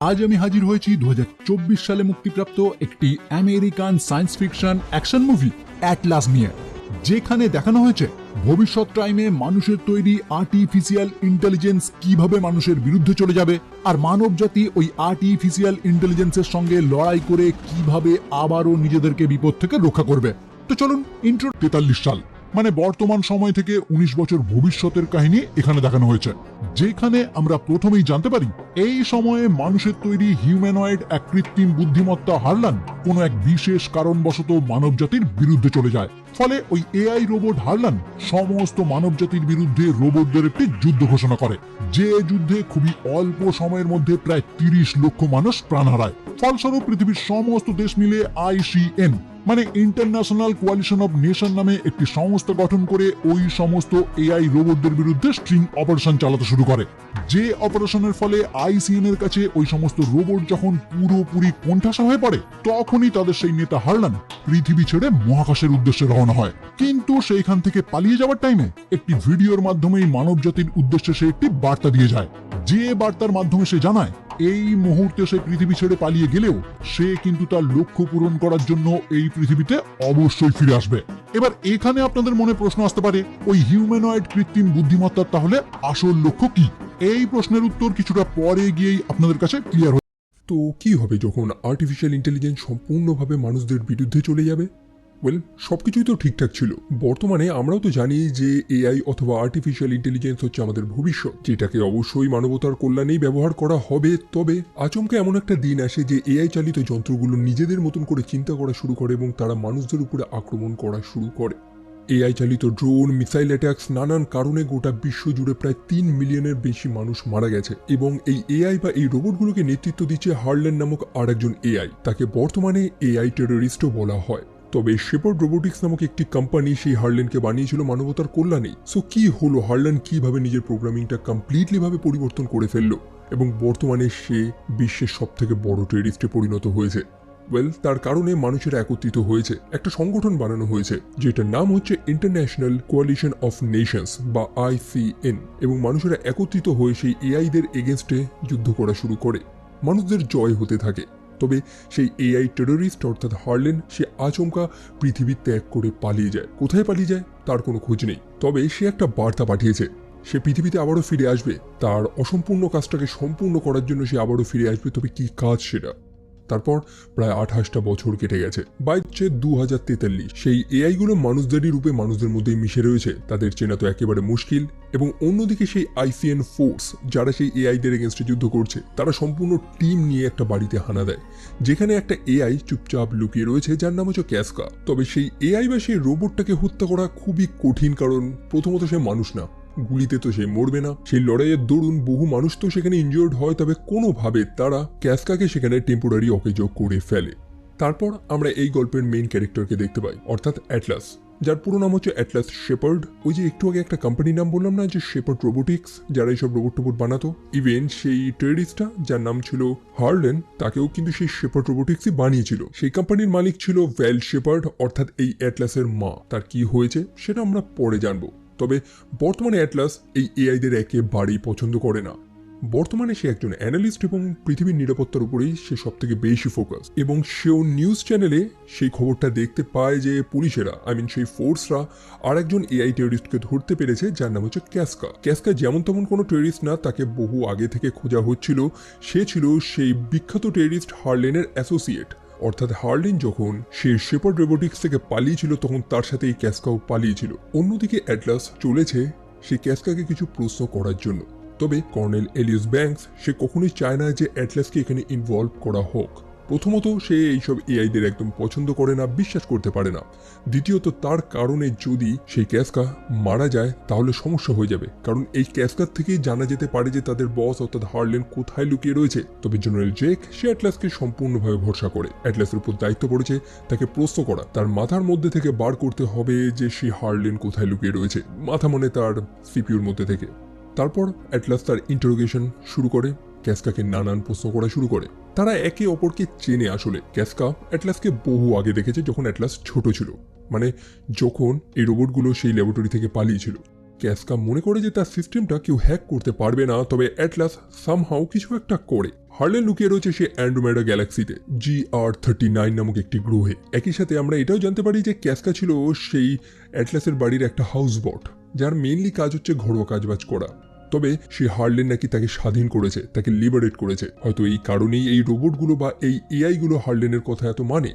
আজ আমি হাজির হয়েছি 2024 সালে মুক্তিপ্রাপ্ত একটি American science fiction action movie Atlas নিয়ে, যেখানে দেখানো হয়েছে ভবিষ্যৎ টাইমে মানুষের তৈরি আর্টিফিশিয়াল ইন্টেলিজেন্স কিভাবে মানুষের বিরুদ্ধে চলে যাবে, আর মানবজাতি ওই আর্টিফিশিয়াল ইন্টেলিজেন্সের সঙ্গে লড়াই করে কিভাবে আবারও নিজেদেরকে বিপদ থেকে রক্ষা করবে। তো চলুন, ইন্ট্রো 43 সাল মানে বর্তমান সময় থেকে 19 বছর ভবিষ্যতের কাহিনী এখানে দেখানো হয়েছে, যেখানে আমরা প্রথমেই জানতে পারি এই সময়ে মানুষের তৈরি হিউম্যানয়েড এক কৃত্রিম বুদ্ধিমত্তা হারলান কোন এক বিশেষ কারণবশত মানবজাতির বিরুদ্ধে চলে যায়। ফলে ওই এআই রোবট হারলান সমস্ত মানবজাতির বিরুদ্ধে রোবটদের একটি যুদ্ধ ঘোষণা করে, যে যুদ্ধে খুবই অল্প সময়ের মধ্যে প্রায় 30 লক্ষ মানুষ প্রাণ হারায়। ফলস্বরূপ পৃথিবীর সমস্ত দেশ মিলে ICN মানে ইন্টারন্যাশনাল কোয়ালিশন অফ নেশন নামে একটি সংস্থা গঠন করে ওই সমস্ত এআই রোবটদের বিরুদ্ধে স্ট্রিং অপারেশন চালাতে শুরু করে, যে অপারেশনের ফলে ICN এর কাছে ওই সমস্ত রোবট যখন পুরোপুরি কোণঠাসা হয়ে পড়ে, তখনই তাদের সেই নেতা হারলান পৃথিবী ছেড়ে মহাকাশের উদ্দেশ্যে রওনা হয়। কিন্তু সেইখান থেকে পালিয়ে যাওয়ার টাইমে একটি ভিডিওর মাধ্যমেই মানব জাতির উদ্দেশ্যে সে একটি বার্তা দিয়ে যায়, যে বার্তার মাধ্যমে সে জানায় এই মুহূর্তে সে পৃথিবী ছেড়ে পালিয়ে গেলেও সে কিন্তু তার লক্ষ্য পূরণ করার জন্য এই পৃথিবীতে অবশ্যই ফিরে আসবে। এবার এখানে আপনাদের মনে প্রশ্ন আসতে পারে, ওই হিউম্যানয়েড কৃত্রিম বুদ্ধিমত্তার তাহলে আসল লক্ষ্য কি? এই প্রশ্নের উত্তর কিছুটা পরে গিয়েই আপনাদের কাছে ক্লিয়ার হবে। তো কি হবে যখন আর্টিফিশিয়াল ইন্টেলিজেন্স সম্পূর্ণভাবে মানুষদের বিরুদ্ধে চলে যাবে? সবকিছুই তো ঠিকঠাক ছিল। বর্তমানে আমরাও তো জানি যে এআই অথবা আর্টিফিশিয়াল ইন্টেলিজেন্স হচ্ছে আমাদের ভবিষ্যৎ, যেটাকে অবশ্যই মানবতার কল্যাণেই ব্যবহার করা হবে। তবে আচমকা এমন একটা দিন আসে যে এআই চালিত যন্ত্রগুলো নিজেদের মতন করে চিন্তা করা শুরু করে এবং তারা মানুষদের উপরে আক্রমণ করা শুরু করে। এআই চালিত ড্রোন, মিসাইল অ্যাটাকস, নানান কারণে গোটা বিশ্ব জুড়ে প্রায় 3 মিলিয়নের বেশি মানুষ মারা গেছে। এবং এই এআই বা এই রোবটগুলোকে নেতৃত্ব দিচ্ছে হার্লেন নামক আর একজন এআই। তাকে বর্তমানে এআই টেররিস্টও বলা হয়। তবে শেপার্ড রোবোটিক্স নামক একটি কোম্পানি সেই হার্লেনকে বানিয়েছিল মানবতার কল্যাণে। সো কি হলো, হার্লেন কিভাবে নিজের প্রোগ্রামিংটা কমপ্লিটলি ভাবে পরিবর্তন করে ফেললো এবং বর্তমানে সে বিশ্বের সব থেকে বড় টেররিস্টে পরিণত হয়েছে? তার কারণে মানুষেরা একত্রিত হয়েছে, একটা সংগঠন বানানো হয়েছে যেটার নাম হচ্ছে ইন্টারন্যাশনাল কোয়ালিশন অফ নেশনস বা ICN, এবং মানুষেরা একত্রিত হয়ে সেই এআইদের এগেনস্টে যুদ্ধ করা শুরু করে। মানুষদের জয় হতে থাকে। তবে সেই এআই টেররিস্ট অর্থাৎ হার্লেন সে আচমকা পৃথিবী ত্যাগ করে পালিয়ে যায়। কোথায় পালিয়ে যায় তার কোনো খোঁজ নেই। তবে সে একটা বার্তা পাঠিয়েছে, সে পৃথিবীতে আবারও ফিরে আসবে, তার অসম্পূর্ণ কাজটাকে সম্পূর্ণ করার জন্য সে আবারও ফিরে আসবে। তবে কি কাজ সেটা? তারপর প্রায় 28টা বছর কেটে গেছে। বাইচ্ছে 2043। সেই এআইগুলো মানুষদেরই রূপে মানুষদের মধ্যেই মিশে রয়েছে, তাদের চেনা তো একেবারে মুশকিল। এবং অন্যদিকে সেই ICN ফোর্স যারা সেই এআইদের এগেনস্টে যুদ্ধ করছে, তারা সম্পূর্ণ টিম নিয়ে একটা বাড়িতে হানা দেয়, যেখানে একটা এআই চুপচাপ লুকিয়ে রয়েছে যার নাম হচ্ছে ক্যাসকা। তবে সেই এআই বা সেই রোবটটাকে হত্যা করা খুবই কঠিন, কারণ প্রথমত সে মানুষ না, গুলিতে তো সে মরবে না। সেই লড়াইয়ের দরুন বহু মানুষ তো সেখানে ইনজিওর্ড হয়। তবে কোনোভাবে তারা ক্যাসকাকে সেখানে টেম্পোরারি অকেজো করে ফেলে। তারপর আমরা এই গল্পের মেইন ক্যারেক্টারকে দেখতে পাই, অর্থাৎ অ্যাটলাস, যার পুরো নাম হচ্ছে অ্যাটলাস শেপার্ড। ওই যে একটু আগে একটা কোম্পানির নাম বললাম না, যে শেপার্ড রোবোটিক্স, যারা এইসব রোবট টোবট বানাতো। ইভেন সেই টেররিস্টটা যার নাম ছিল হার্লেন, তাকেও কিন্তু সেই শেপার্ড রোবোটিক্সই বানিয়েছিল। সেই কোম্পানির মালিক ছিল ভ্যাল শেপার্ড, অর্থাৎ এই অ্যাটলাসের মা। তার কি হয়েছে সেটা আমরা পরে জানবো। তবে বর্তমানে অ্যাটলাস এই এআইদের একেবারেই পছন্দ করে না। বর্তমানে সে একজন অ্যানালিস্ট এবং পৃথিবীর নিরাপত্তার উপরেই সে সব থেকে বেশি ফোকাস। এবং সেও নিউজ চ্যানেলে সেই খবরটা দেখতে পায় যে পুলিশেরা, সেই ফোর্সরা আর একজন এআই টেররিস্টকে ধরতে পেরেছে যার নাম হচ্ছে ক্যাসকা। ক্যাসকা যেমন তেমন কোনো টেররিস্ট না, তাকে বহু আগে থেকে খোঁজা হচ্ছিল। সে ছিল সেই বিখ্যাত টেররিস্ট হার্লেনের অ্যাসোসিয়েট। অর্থাৎ হার্লেন যখন সে শেপার্ড রোবোটিক্স থেকে পালিয়েছিল, তখন তার সাথে এই ক্যাসকাও পালিয়েছিল। অন্যদিকে অ্যাটলাস চলেছে সেই ক্যাসকাকে কিছু প্রশ্ন করার জন্য। তবে কর্নেল এলিয়াস ব্যাংকস সে কখনোই চায় না যে অ্যাটলাসকে এখানে ইনভলভ করা হোক। প্রথমত সে এইসব এআইদের একদম পছন্দ করে না, বিশ্বাস করতে পারে না। দ্বিতীয়ত তার কারণে যদি সেই ক্যাসকা মারা যায় তাহলে সমস্যা হয়ে যাবে, কারণ এই ক্যাসকার থেকেই জানা যেতে পারে যে তাদের বস অর্থাৎ হার্লেন কোথায় লুকিয়ে রয়েছে। তবে জেনারেল জেক সে অ্যাটলাসকে সম্পূর্ণভাবে ভরসা করে। অ্যাটলাসের উপর দায়িত্ব পড়েছে তাকে প্রশ্ন করা, তার মাথার মধ্যে থেকে বার করতে হবে যে সে হার্লেন কোথায় লুকিয়ে রয়েছে, মাথা মানে তার সিপিইউর মধ্যে থেকে। তারপর অ্যাটলাস তার ইন্টারোগেশন শুরু করে, ক্যাসকাকে নানান প্রশ্ন করা শুরু করে। তারা একে অপরকে চেনে। আসলে ক্যাসকা অ্যাটলাসকে বহু আগে দেখেছে, যখন অ্যাটলাস ছোট ছিল, যখন এই রোবটগুলো সেই ল্যাবরেটরি থেকে পালিয়েছিল। ক্যাসকা মনে করে যে তার সিস্টেমটা কেউ হ্যাক করতে পারবে না, তবে অ্যাটলাস সামহাও কিছু একটা করে। হার্লেন লুকিয়ে রয়েছে সে অ্যান্ড্রোমেডা গ্যালাক্সিতে GR39 নামক একটি গ্রহে। একই সাথে আমরা এটাও জানতে পারি যে ক্যাসকা ছিল সেই অ্যাটলাসের বাড়ির একটা হাউসবট, যার মেইনলি কাজ হচ্ছে ঘরোয়া কাজবাজ করা। তবে সে হার্লেন নাকি তাকে স্বাধীন করেছে, তাকে লিবারেট করেছে। হয়তো এই কারণেই এই রোবটগুলো বা এই এআই গুলো হার্লেনের কথা এত মানে।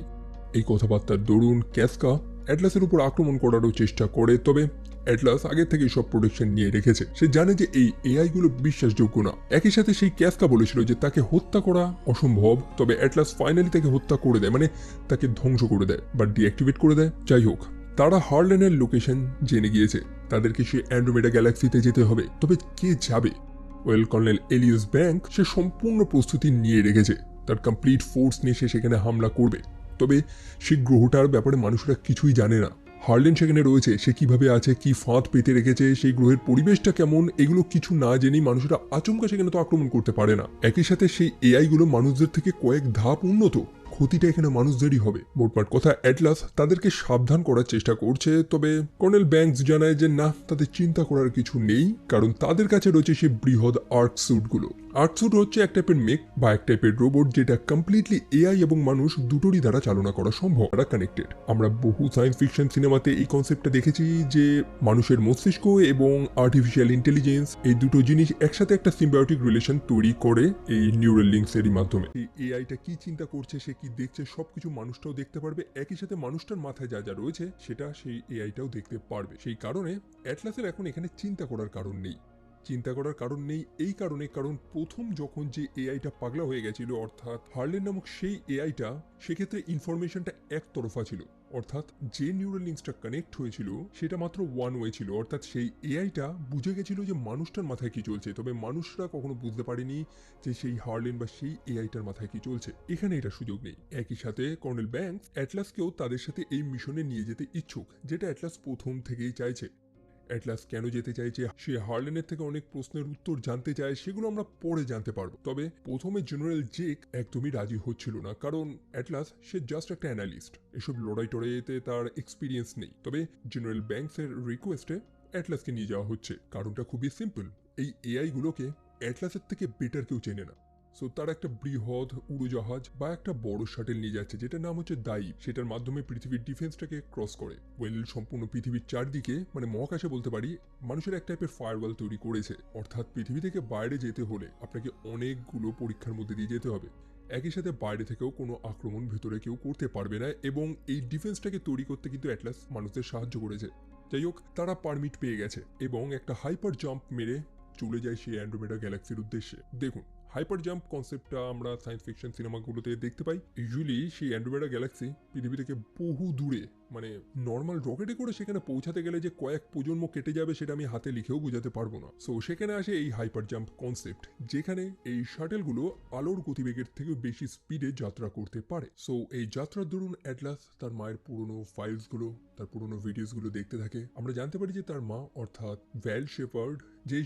এই কথাবার্তার দরুন ক্যাসকা অ্যাটলাসের উপর আক্রমণ করারও চেষ্টা করে, তবে অ্যাটলাস আগে থেকে সব প্রোটেকশন নিয়ে রেখেছে। সে জানে যে এই এআই গুলো বিশ্বাসযোগ্য না। একই সাথে সেই ক্যাসকা বলেছিল যে তাকে হত্যা করা অসম্ভব, তবে অ্যাটলাস ফাইনালি তাকে হত্যা করে দেয়, মানে তাকে ধ্বংস করে দেয় বা ডিঅ্যাক্টিভেট করে দেয়। যাই হোক, তারা হার্লেনের লোকেশন জেনে গিয়েছে, তাদেরকে সে অ্যান্ড্রোমেডা গ্যালাক্সিতে যেতে হবে। তবে কে যাবে? কর্নেল এলিয়াস ব্যাংক সে সম্পূর্ণ প্রস্তুতি নিয়ে রেখেছে, তার কমপ্লিট ফোর্স নিয়ে সে সেখানে হামলা করবে। তবে সেই গ্রহটার ব্যাপারে মানুষরা কিছুই জানে না। হার্লেন সেখানে রয়েছে, সে কিভাবে আছে, কি ফাঁদ পেতে রেখেছে, সেই গ্রহের পরিবেশটা কেমন, এগুলো কিছু না জেনেই মানুষরা আচমকা সেখানে তো আক্রমণ করতে পারে না। একই সাথে সেই এআই গুলো মানুষদের থেকে কয়েক ধাপ উন্নত, ক্ষতিটা এখানে মানুষদেরই হবে। মোটমাট কথা, অ্যাটলাস তাদেরকে সাবধান করার চেষ্টা করছে, তবে কর্নেল ব্যাংকস জানায় যে না, তাদের চিন্তা করার কিছু নেই, কারণ তাদের কাছে রয়েছে সেই বৃহৎ আর্ক স্যুটগুলো। আর্ক স্যুট হচ্ছে এক টাইপের মেক বা এক টাইপের রোবট, যেটা কমপ্লিটলি এআই এবং মানুষ দুটোরই দ্বারা চালনা করা সম্ভব, তারা কানেক্টেড। আমরা বহু সায়েন্স ফিকশন সিনেমাতে এই কনসেপ্টটা দেখেছি যে মানুষের মস্তিষ্ক এবং আর্টিফিশিয়াল ইন্টেলিজেন্স, এই দুটো জিনিস একসাথে একটা সিম্বায়োটিক রিলেশন তৈরি করে এই নিউরাল লিঙ্কস এরই মাধ্যমে। এই এআইটা কি চিন্তা করছে, সে কি দেখছে, সবকিছু মানুষটাও দেখতে পারবে। একই সাথে মানুষটার মাথায় যা যা রয়েছে সেটা সেই এআইটাও দেখতে পারবে। সেই কারণে অ্যাটলাসের এখন এখানে চিন্তা করার কারণ নেই। এই কারণে, কারণ প্রথম যখন যে এআইটা পাগলা হয়ে গেছিল, অর্থাৎ হার্লেন নামক সেই এআইটা, সেক্ষেত্রে ইনফরমেশনটা একতরফা ছিল। অর্থাৎ যে নিউরাল লিঙ্কসটা কানেক্ট হয়েছিল সেটা মাত্র ওয়ান ওয়ে ছিল, অর্থাৎ সেই এআইটা বুঝে গেছিল যে মানুষটার মাথায় কি চলছে, তবে মানুষরা কখনো বুঝতে পারেনি যে সেই হার্লেন বা সেই এআইটার মাথায় কি চলছে। এখানে এটা সুযোগ নেই। একই সাথে কর্নেল ব্যাংকস অ্যাটলাসকেও তাদের সাথে এই মিশনে নিয়ে যেতে ইচ্ছুক, যেটা অ্যাটলাস প্রথম থেকেই চাইছে। অ্যাটলাস কেন যেতে চাইছে, সে হার্লেনের থেকে অনেক প্রশ্নের উত্তর জানতে চায়, সেগুলো আমরা পরে জানতে পারবো। তবে প্রথমে জেনারেল জেক একদমই রাজি হচ্ছিল না, কারণ অ্যাটলাস সে জাস্ট একটা অ্যানালিস্ট, এসব লড়াই টড়াইতে তার এক্সপিরিয়েন্স নেই। তবে জেনারেল ব্যাংকসের রিকোয়েস্টে অ্যাটলাসকে নিয়ে যাওয়া হচ্ছে। কারণটা খুবই সিম্পল, এই এআই গুলোকে অ্যাটলাসের থেকে বেটার কেউ চেনে না। সো তার একটা বৃহৎ উড়োজাহাজ বা একটা বড় শাটেল নিয়ে যাচ্ছে, যেটার নাম হচ্ছে দাইব। সেটার মাধ্যমে পৃথিবীর ডিফেন্সটাকে ক্রস করে সম্পূর্ণ পৃথিবীর চারদিকে, মানে মহাকাশে বলতে পারি, মানুষের এক টাইপের ফায়ারওয়াল তৈরি করেছে। অর্থাৎ পৃথিবী থেকে বাইরে যেতে হলে আপনাকে অনেকগুলো পরীক্ষার মধ্যে দিয়ে যেতে হবে। একই সাথে বাইরে থেকেও কোনো আক্রমণ ভেতরে কেউ করতে পারবে না, এবং এই ডিফেন্সটাকে তৈরি করতে কিন্তু অ্যাটলাস মানুষদের সাহায্য করেছে। যাই হোক, তারা পারমিট পেয়ে গেছে এবং একটা হাইপার জাম্প মেরে চলে যায় সেই অ্যান্ড্রোমেডা গ্যালাক্সির উদ্দেশ্যে। দেখুন, হাইপার জাম্প কনসেপ্টটা আমরা সায়েন্স ফিকশন সিনেমাগুলোতে দেখতে পাই। ইউজুয়ালি সেই অ্যান্ড্রোমেডা গ্যালাক্সি পৃথিবী থেকে বহু দূরে, মানে নর্মাল রকেটে করে সেখানে পৌঁছাতে গেলে যে কয়েক প্রজন্ম কেটে যাবে সেটা আমি হাতে লিখেও বোঝাতে পারবো না। সো সেখানে আসে এই হাইপার জাম্প কনসেপ্ট, যেখানে এই শাটেলগুলো আলোর গতিবেগের থেকে বেশি স্পিডে যাত্রা করতে পারে। সো এই যাত্রার দরুন অ্যাটলাস তার মায়ের পুরনো ফাইলসগুলো, তার পুরনো ভিডিওসগুলো দেখতে থাকে। আমরা জানতে পারি যে তার মা, অর্থাৎ ভ্যাল শেপার্ড,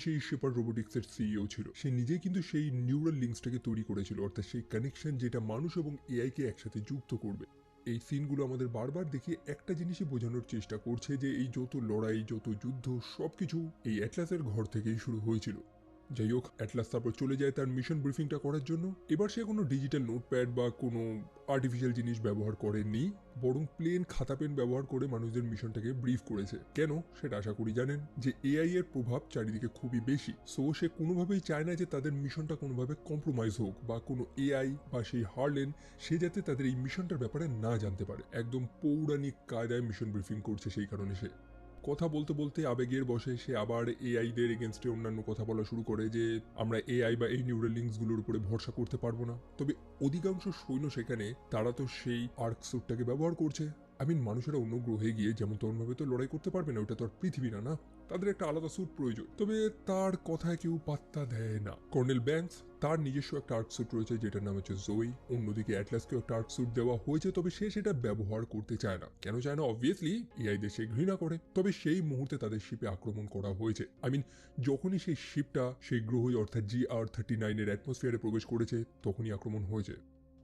সেই শেপার্ড রোবোটিক্সের সিইও ছিল, সে নিজেই কিন্তু সেই নিউরাল লিঙ্কসটাকে তৈরি করেছিল, অর্থাৎ সেই কানেকশন যেটা মানুষ এবং এআইকে একসাথে যুক্ত করবে। এই সিনগুলো আমাদের বারবার দেখিয়ে একটা জিনিসই বোঝানোর চেষ্টা করছে যে এই যত লড়াই, যত যুদ্ধ, সবকিছু এই অ্যাটলাসের ঘর থেকেই শুরু হয়েছিল। যাই হোক, অ্যাটলাস তারপর চলে যায় তার মিশন ব্রিফিংটা করার জন্য। এবার সে কোনো ডিজিটাল নোটপ্যাড বা কোনো আর্টিফিশিয়াল জিনিস ব্যবহার করেনি, বরং প্লেন খাতা পেন ব্যবহার করে মানুষদের মিশনটাকে ব্রিফ করেছে। কেন, সেটা আশা করি জানেন, যে এআই এর প্রভাব চারিদিকে খুবই বেশি। সো সে কোনোভাবেই চায় না যে তাদের মিশনটা কোনোভাবে কম্প্রোমাইজ হোক, বা কোনো এআই বা সেই হার্লেন সে যাতে তাদের এই মিশনটার ব্যাপারে না জানতে পারে। একদম পৌরাণিক কায়দায় মিশন ব্রিফিং করছে, সেই কারণে সে কথা বলতে বলতে আবেগের বসে সে আবার এআইদের এগেনস্টে অন্যান্য কথা বলা শুরু করে যে আমরা এআই বা এই নিউরাল লিঙ্কসগুলোর উপরে ভরসা করতে পারবো না। তবে অধিকাংশ সৈন্য সেখানে, তারা তো সেই আর্ক স্যুটটাকে ব্যবহার করছে। মানুষেরা অন্য গ্রহে গিয়ে যেমন তেমনভাবে তো লড়াই করতে পারবে না, ওটা তো আর পৃথিবী না, না, তাদের একটা আলাদা স্যুট প্রয়োজন। তবে তার কথায় কেউ পাত্তা দেয় না। কর্নেল ব্যাংকস তার নিজস্ব একটা আর্ক স্যুট রয়েছে, যেটার নাম হচ্ছে জোই। অন্যদিকে অ্যাটলাসকেও একটা আর্ক স্যুট দেওয়া হয়েছে, তবে সে সেটা ব্যবহার করতে চায় না। কেন চায় না? অবভিয়াসলি এআইদের সে ঘৃণা করে। তবে সেই মুহূর্তে তাদের শিপে আক্রমণ করা হয়েছে। যখনই সেই শিপটা সেই গ্রহই অর্থাৎ GR39 এর অ্যাটমসফিয়ারে প্রবেশ করেছে, তখনই আক্রমণ হয়েছে।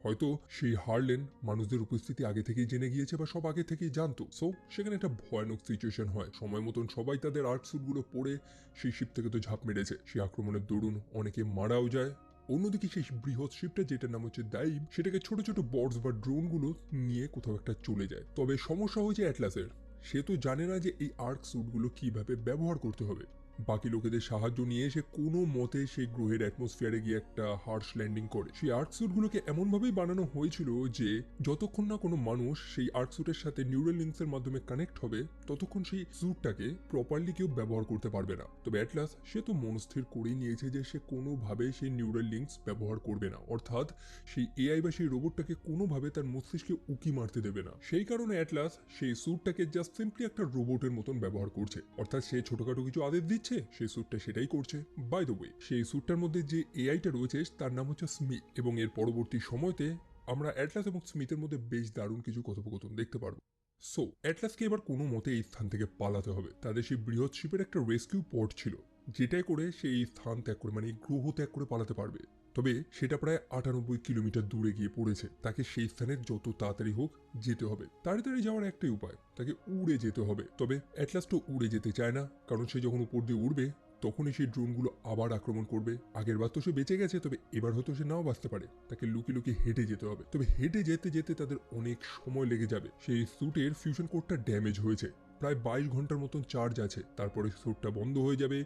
হয়তো সেই হারলেন মানুষদের উপস্থিতি আগে থেকেই জেনে গিয়েছে বা সব আগে থেকেই জানতো। সো সেখানে একটা ভয়ানক সিচুয়েশন হয়। সময় মতন সবাই তাদের আর্ট স্যুটগুলো পরে সেই শিপ থেকে তো ঝাঁপ মেরেছে। সেই আক্রমণের দরুন অনেকে মারাও যায়। অন্যদিকে সেই বৃহৎ শিপটা, যেটার নাম হচ্ছে দাইব, সেটাকে ছোট ছোট বর্ডস বা ড্রোনগুলো নিয়ে কোথাও একটা চলে যায়। তবে সমস্যা হয়েছে অ্যাটলাসের। সে তো জানে না যে এই আর্ক স্যুটগুলো কিভাবে ব্যবহার করতে হবে। বাকি লোকেদের সাহায্য নিয়ে সে কোনো মতে সেই গ্রহের অ্যাটমসফিয়ারে গিয়ে একটা হার্শ ল্যান্ডিং করে। সেই আর্ক স্যুটগুলোকে এমনভাবেই বানানো হয়েছিল যে যতক্ষণ না কোনো মানুষ সেই আর্ক স্যুটের সাথে নিউরাল লিঙ্কসের মাধ্যমে কানেক্ট হবে, ততক্ষণ সেই স্যুটটাকে প্রপারলি কেউ ব্যবহার করতে পারবে না। তবে অ্যাটলাস সে তো মনস্থির করেই নিয়েছে যে সে কোনোভাবে সেই নিউরাল লিঙ্কস ব্যবহার করবে না, অর্থাৎ সেই এআই বা সেই রোবটটাকে কোনোভাবে তার মস্তিষ্কে উকি মারতে দেবে না। সেই কারণে অ্যাটলাস সেই স্যুটটাকে জাস্ট সিম্পলি একটা রোবটের মতন ব্যবহার করছে, অর্থাৎ সে ছোটখাটো কিছু আদেশ দিচ্ছে, সেই স্যুটটা সেটাই করছে। বাই দ্য ওয়ে, সেই স্যুটটার মধ্যে যে এআইটা রয়েছে তার নাম হচ্ছে স্মিথ, এবং এর পরবর্তী সময়তে আমরা অ্যাটলাস এবং স্মিথের মধ্যে বেশ দারুণ কিছু কথোপকথন দেখতে পারবো। সো অ্যাটলাসকে এবার কোনো মতে এই স্থান থেকে পালাতে হবে। তাদের সেই বৃহৎ শিপের একটা রেস্কিউ পোর্ট ছিল, যেটাই করে সেই স্থান ত্যাগ করে, মানে গ্রহ ত্যাগ করে পালাতে পারবে। তবে সেটা প্রায় 98 কিলোমিটার দূরে গিয়ে পড়েছে। তাকে সেই স্থানে যত তাড়াতাড়ি হোক যেতে হবে। তাড়াতাড়ি যাওয়ার একটাই উপায়, তাকে উড়ে যেতে হবে। তবে অ্যাটলাস তো উড়ে যেতে চায় না, কারণ সে যখন উপর দিয়ে উড়বে তখনই সেই ড্রোনগুলো আবার আক্রমণ করবে। আগের বার তো সে বেঁচে গেছে, তবে এবার হয়তো সে নাও বাঁচতে পারে। তাকে লুকিয়ে লুকিয়ে হেঁটে যেতে হবে। তবে হেঁটে যেতে যেতে তাদের অনেক সময় লেগে যাবে। সেই স্যুটের ফিউশন কোডটা ড্যামেজ হয়েছে, প্রায় 22 ঘন্টার মতন চার্জ আছে। তারপরে স্যুটটা বন্ধ হয়ে যাবে।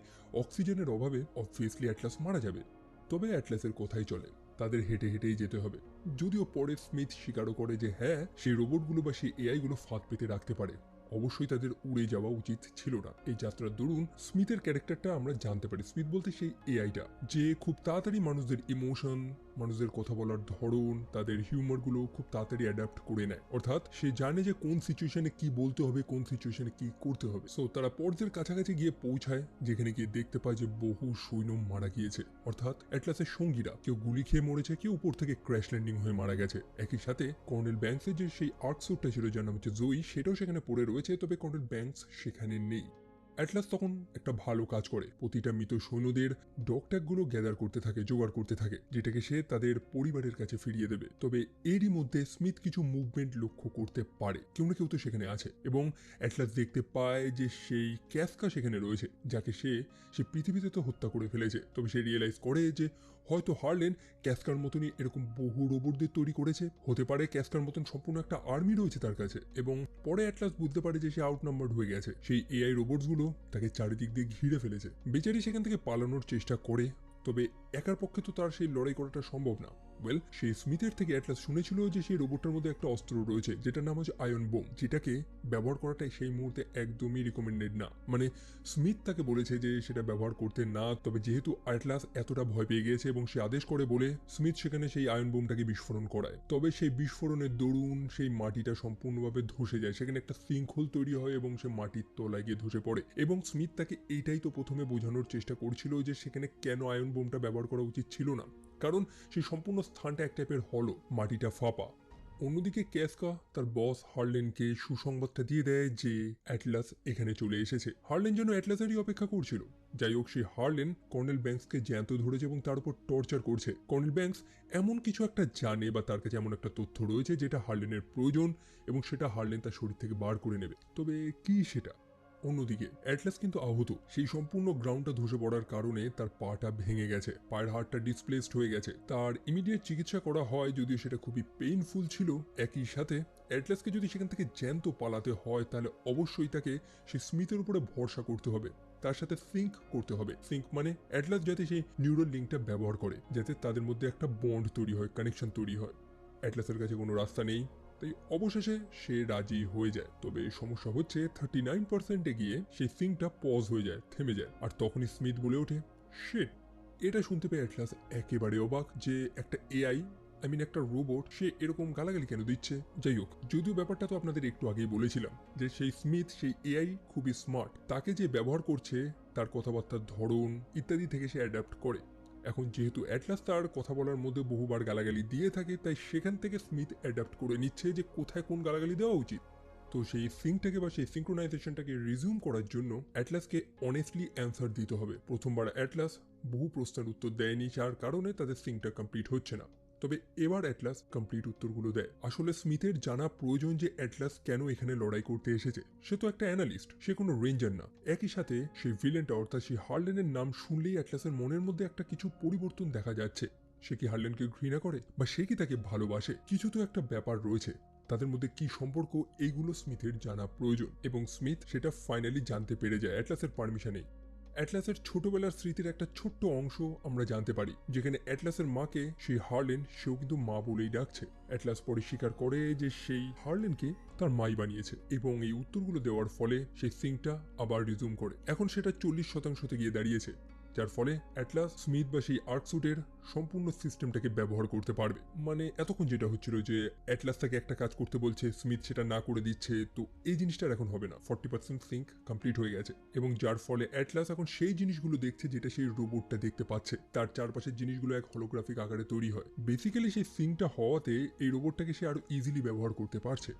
অক্সিজেনের অভাবে অবভিয়াসলি অ্যাটলাস মারা যাবে। তবে অ্যাটলাসের কথাই চলে, তাদের হেঁটে হেঁটেই যেতে হবে। যদিও পরে স্মিথ স্বীকারও করে যে হ্যাঁ, সেই রোবটগুলো বা সেই এআইগুলো ফাঁদ পেতে রাখতে পারে। অবশ্যই তাদের উড়ে যাওয়া উচিত ছিল না। এই যাত্রার দরুন স্মিথের ক্যারেক্টারটা আমরা জানতে পারি। স্মিথ বলতে সেই এআইটা, যে খুব তাড়াতাড়ি মানুষদের ইমোশন, মানুষদের কথা বলার ধরন, তাদের হিউমারগুলো খুব তাড়াতাড়ি অ্যাডাপ্ট করে নেয়। অর্থাৎ সে জানে যে কোন সিচুয়েশনে কি বলতে হবে, কোন সিচুয়েশনে কি করতে হবে। সো তারা পর্যায়ের কাছাকাছি গিয়ে পৌঁছায়, যেখানে গিয়ে দেখতে পায় যে বহু সৈন্য মারা গিয়েছে। অর্থাৎ অ্যাটলাসের সঙ্গীরা কেউ গুলি খেয়ে মরেছে, কেউ উপর থেকে ক্র্যাশ ল্যান্ডিং হয়ে মারা গেছে। একই সাথে কর্নেল ব্যাংকসের যে সেই আর্ক স্যুটটা ছিল, যার নাম হচ্ছে জয়ী, সেটাও সেখানে পড়ে রয়েছে। তবে কর্নেল ব্যাংকস সেখানে নেই। অ্যাটলাস তখন একটা ভালো কাজ করে, প্রতিটা মৃত সৈন্যদের ডগট্যাগগুলো গ্যাদার করতে থাকে, জোগাড় করতে থাকে, যেটাকে সে তাদের পরিবারের কাছে ফিরিয়ে দেবে। তবে এরই মধ্যে স্মিথ কিছু মুভমেন্ট লক্ষ্য করতে পারে, কেউ না কেউ তো সেখানে আছে। এবং অ্যাটলাস দেখতে পায় যে সেই ক্যাসকা সেখানে রয়েছে, যাকে সে পৃথিবীতে তো হত্যা করে ফেলেছে। তবে সে রিয়েলাইজ করে যে হয়তো হারলেন ক্যাসকার মতনই এরকম বহু রোবটদের তৈরি করেছে। হতে পারে ক্যাসকার মতন সম্পূর্ণ একটা আর্মি রয়েছে তার কাছে। এবং পরে অ্যাটলাস বুঝতে পারে যে সে আউটনাম্বার্ড হয়ে গেছে। সেই এআই রোবটসগুলো তাকে চারিদিক দিয়ে ঘিরে ফেলেছে। বেচারি সেখান থেকে পালানোর চেষ্টা করে, তবে একার পক্ষে তো তার সেই লড়াই করাটা সম্ভব না। ওয়েল, সেই স্মিথের থেকে অ্যাটলাস শুনেছিল যে সেই রোবটটার মধ্যে একটা অস্ত্র রয়েছে, যেটার নাম হচ্ছে আয়ন বোম, যেটাকে ব্যবহার করাটাই সেই মুহূর্তে একদমই রিকমেন্ডেড না। মানে স্মিথ তাকে বলেছে যে সেটা ব্যবহার করতে না। তবে যেহেতু অ্যাটলাস এতটা ভয় পেয়ে গিয়েছে এবং সে আদেশ করে বলে স্মিথ সেখানে সেই আয়ন বোমটাকে বিস্ফোরণ করায়। তবে সেই বিস্ফোরণের দরুন সেই মাটিটা সম্পূর্ণভাবে ধসে যায়। সেখানে একটা সিঙ্কহোল তৈরি হয় এবং সে মাটির তলায় গিয়ে ধসে পড়ে। এবং স্মিথ তাকে এইটাই তো প্রথমে বোঝানোর চেষ্টা করছিল যে সেখানে কেন আয়ন বোমটা ব্যবহার করা উচিত ছিল না, কারণ সেই সম্পূর্ণ স্থানটা এক টাইপের হলো, মাটিটা ফাঁপা। অন্যদিকে ক্যাসকা তার বস হারলেনকে সুসংবাদটা দিয়ে দেয় যে অ্যাটলাস এখানে চলে এসেছে। হারলেন যেন অ্যাটলাসেরই অপেক্ষা করছিল। যাই হোক, সেই হারলেন কর্নেল ব্যাংকসকে জ্যান্ত ধরেছে এবং তার উপর টর্চার করছে। কর্নেল ব্যাংকস এমন কিছু একটা জানে বা তার কাছে এমন একটা তথ্য রয়েছে যেটা হারলেনের প্রয়োজন, এবং সেটা হারলেন তার শরীর থেকে বার করে নেবে। তবে কি সেটা? অন্যদিকে অ্যাটলাস কিন্তু আহত। সেই সম্পূর্ণ গ্রাউন্ডটা ধসে পড়ার কারণে তার পাটা ভেঙে গেছে, পায়ের হাড়টা ডিসপ্লেসড হয়ে গেছে। তার ইমিডিয়েট চিকিৎসা করা হয়, যদিও সেটা খুবই পেইনফুল ছিল। একই সাথে অ্যাটলাসকে যদি সেখান থেকে জ্যান্ত পালাতে হয়, তাহলে অবশ্যই তাকে সেই স্মিথের উপরে ভরসা করতে হবে, তার সাথে সিঙ্ক করতে হবে। সিঙ্ক মানে অ্যাটলাস যাতে সেই নিউরাল লিঙ্কটা ব্যবহার করে, যাতে তাদের মধ্যে একটা বন্ড তৈরি হয়, কানেকশন তৈরি হয়। অ্যাটলাসের কাছে কোনো রাস্তা নেই, তাই অবশেষে সে রাজি হয়ে যায়। তবে সমস্যা হচ্ছে 39%-এ গিয়ে সেই সিঙ্কটা পজ হয়ে যায়, থেমে যায়। আর তখনই স্মিথ বলে ওঠে, শিট। এটা শুনতে পেয়ে অ্যাটলাস একেবারে অবাক যে একটা এআই, একটা রোবট, সে এরকম গালাগালি কেন দিচ্ছে। যাই হোক, যদিও ব্যাপারটা তো আপনাদের একটু আগেই বলেছিলাম যে সেই স্মিথ, সেই এআই খুবই স্মার্ট। তাকে যে ব্যবহার করছে, তার কথাবার্তার ধরন ইত্যাদি থেকে সে অ্যাডাপ্ট করে। এখন যেহেতু অ্যাটলাস তার কথা বলার মধ্যে বহুবার গালাগালি দিয়ে থাকে, তাই সেখান থেকে স্মিথ অ্যাডাপ্ট করে নিচ্ছে যে কোথায় কোন গালাগালি দেওয়া উচিত। তো সেই সিঙ্কটাকে বা সেই সিঙ্ক্রোনাইজেশনটাকে রিজিউম করার জন্য অ্যাটলাসকে অনেস্টলি অ্যান্সার দিতে হবে। প্রথমবার অ্যাটলাস বহু প্রশ্নের উত্তর দেয়নি, যার কারণে তাদের সিঙ্কটা কমপ্লিট হচ্ছে না। তবে এবার অ্যাটলাস কমপ্লিট উত্তরগুলো দেয়। আসলে স্মিথের জানা প্রয়োজন যে অ্যাটলাস কেন এখানে লড়াই করতে এসেছে। সে তো একটা অ্যানালিস্ট, সে কোনো রেঞ্জার না। একই সাথে সেই ভিলেনটা অর্থাৎ সেই হার্লেনের নাম শুনলেই অ্যাটলাসের মনের মধ্যে একটা কিছু পরিবর্তন দেখা যাচ্ছে। সে কি হার্লেনকে ঘৃণা করে, বা সে কি তাকে ভালোবাসে? কিছু তো একটা ব্যাপার রয়েছে, তাদের মধ্যে কি সম্পর্ক, এইগুলো স্মিথের জানা প্রয়োজন। এবং স্মিথ সেটা ফাইনালি জানতে পেরে যায় অ্যাটলাসের পারমিশনে। অ্যাটলাসের ছোটবেলার স্মৃতির একটা ছোট্ট অংশ আমরা জানতে পারি, যেখানে অ্যাটলাসের মাকে সেই হার্লেন সেও কিন্তু মা বলেই ডাকছে। অ্যাটলাস পরে স্বীকার করে যে সেই হার্লেনকে তার মাই বানিয়েছে, এবং এই উত্তরগুলো দেওয়ার ফলে সেই সিঙ্কটা আবার রিজুম করে। এখন সেটা 40%তে গিয়ে দাঁড়িয়েছে, যার ফলে অ্যাটলাস স্মিথ বা সেই আর্কস্যুটের সম্পূর্ণ সিস্টেমটাকে ব্যবহার করতে পারবে। মানে এতক্ষণ যেটা হচ্ছিল যে অ্যাটলাস তাকে একটা কাজ করতে বলছে, স্মিথ সেটা না করে দিচ্ছে, তো এই জিনিসটার এখন হবে না। 40% সিঙ্ক কমপ্লিট হয়ে গেছে, এবং যার ফলে অ্যাটলাস এখন সেই জিনিসগুলো দেখছে যেটা সেই রোবটটা দেখতে পাচ্ছে। তার চারপাশের জিনিসগুলো এক হলোগ্রাফিক আকারে তৈরি হয়। বেসিক্যালি সেই সিঙ্কটা হওয়াতে এই রোবটটাকে সে আরো ইজিলি ব্যবহার করতে পারছে।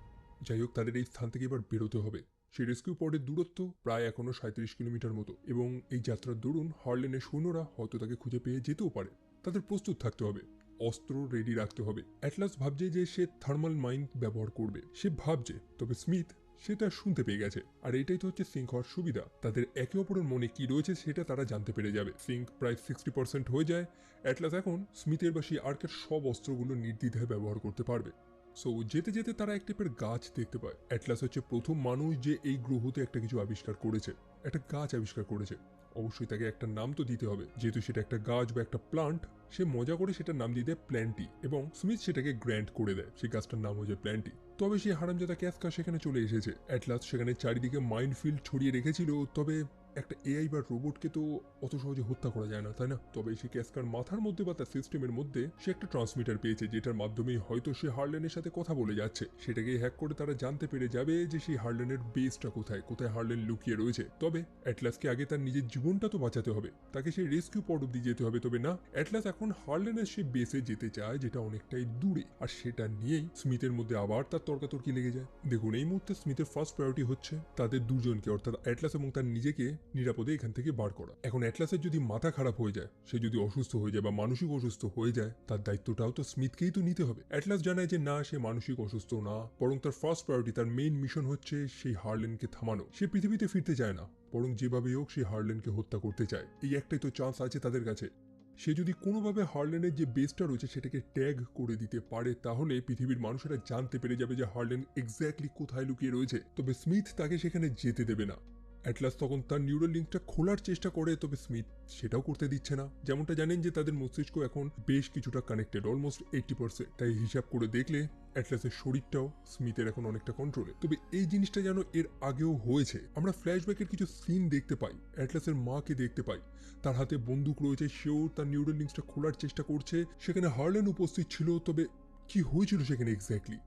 যাই হোক, তাদের এই স্থান থেকে এবার বেরোতে হবে। সেই রেস্কিউ পডের দূরত্ব প্রায় এখনো 37 কিলোমিটার মতো, এবং এই যাত্রার দরুন হার্লেনের সৈন্যরা হয়তো তাকে খুঁজে পেয়ে যেতেও পারে। তাদের প্রস্তুত থাকতে হবে, অস্ত্র রেডি রাখতে হবে। অ্যাটলাস ভাবছে যে সে থার্মাল মাইন ব্যবহার করবে, সে ভাবছে, তবে স্মিথ সেটা শুনতে পেয়ে গেছে। আর এটাই তো হচ্ছে সিঙ্ক হওয়ার সুবিধা, তাদের একে অপরের মনে কি রয়েছে সেটা তারা জানতে পেরে যাবে। সিঙ্ক প্রায় 60% হয়ে যায়। অ্যাটলাস এখন স্মিথের বা সেই আর্কের সব অস্ত্রগুলো নির্দ্বিধায় ব্যবহার করতে পারবে। সো যেতে যেতে তারা এক টাইপের গাছ দেখতে পায়। অ্যাটলাস হচ্ছে প্রথম মানুষ যে এই গ্রহতে একটা কিছু আবিষ্কার করেছে, একটা গাছ আবিষ্কার করেছে। অবশ্যই তাকে একটা নাম তো দিতে হবে, যেহেতু সেটা একটা গাছ বা একটা প্লান্ট। সে মজা করে সেটার নাম দিয়ে দেয় প্ল্যান্টি, এবং স্মিথ সেটাকে গ্র্যান্ট করে দেয়। সেই গাছটার নাম হচ্ছে প্ল্যান্টি। তবে সেই হারামজাদা ক্যাসকা সেখানে চলে এসেছে। অ্যাটলাস সেখানে চারিদিকে মাইনফিল্ড ছড়িয়ে রেখেছিল, তবে একটা এআই বা রোবটকে তো অত সহজে হত্যা করা যায় না, তাই না? তবে সে ক্যাসকার মাথার মধ্যে বা তার সিস্টেমের মধ্যে সে একটা ট্রান্সমিটার পেয়েছে, যেটার মাধ্যমে হয়তো সে হার্লেনের সাথে কথা বলে যাচ্ছে। সেটাকে হ্যাক করে তারা জানতে পেরে যাবে যে সেই হার্লেনের বেসটা কোথায়, কোথায় হার্লেন লুকিয়ে রয়েছে। তবে অ্যাটলাসকে আগে তার নিজের জীবনটা তো বাঁচাতে হবে, তাকে সেই রেস্কিউ পড অব্দি যেতে হবে। তবে না, অ্যাটলাস এখন হার্লেনের সেই বেসে যেতে চায়, যেটা অনেকটাই দূরে। আর সেটা নিয়েই স্মিথের মধ্যে আবার তার তর্কাতর্কি লেগে যায়। দেখুন, এই মুহূর্তে স্মিথের ফার্স্ট প্রায়োরিটি হচ্ছে তাদের দুজনকে, অর্থাৎ অ্যাটলাস এবং তার নিজেকে নিরাপদে এখান থেকে বার করা। এখন অ্যাটলাসের যদি মাথা খারাপ হয়ে যায়, সে যদি অসুস্থ হয়ে যায় বা মানসিক অসুস্থ হয়ে যায়, তার দায়িত্বটাও তো স্মিথকেই তো নিতে হবে। অ্যাটলাস জানায় যে না, সে মানসিক অসুস্থ না, বরং তার ফার্স্ট প্রায়োরিটি, তার মেইন মিশন হচ্ছে সেই হার্লেনকে থামানো। সে পৃথিবীতে ফিরতে চায় না, বরং যেভাবেই হোক সেই হার্লেনকে হত্যা করতে চায়। এই একটাই তো চান্স আছে তাদের কাছে। সে যদি কোনোভাবে হার্লেনের যে বেসটা রয়েছে সেটাকে ট্যাগ করে দিতে পারে, তাহলে পৃথিবীর মানুষেরা জানতে পেরে যাবে যে হার্লেন এক্স্যাক্টলি কোথায় লুকিয়ে রয়েছে। তবে স্মিথ তাকে সেখানে যেতে দেবে না। অ্যাটলাস তখন তার নিউরাল লিঙ্কটা খোলার চেষ্টা করে, তবে স্মিথ সেটাও করতে দিচ্ছে না। যেমনটা জানেন যে তাদের মস্তিষ্ক এখন বেশ কিছুটা কানেক্টেড, অলমোস্ট 80%। তাই হিসাব করে দেখলে অ্যাটলাসের শরীরটাও স্মিথের এখন অনেকটা কন্ট্রোলে। তবে এই জিনিসটা যেন এর আগেও হয়েছে। আমরা ফ্ল্যাশব্যাকের কিছু সিন দেখতে পাই, অ্যাটলাসের মাকে দেখতে পাই, তার হাতে বন্দুক রয়েছে, সেও তার নিউরাল লিঙ্কটা খোলার চেষ্টা করছে। সেখানে হার্লেন উপস্থিত ছিল, তবে কি হয়েছিল সেখানে এক্স্যাক্টলি?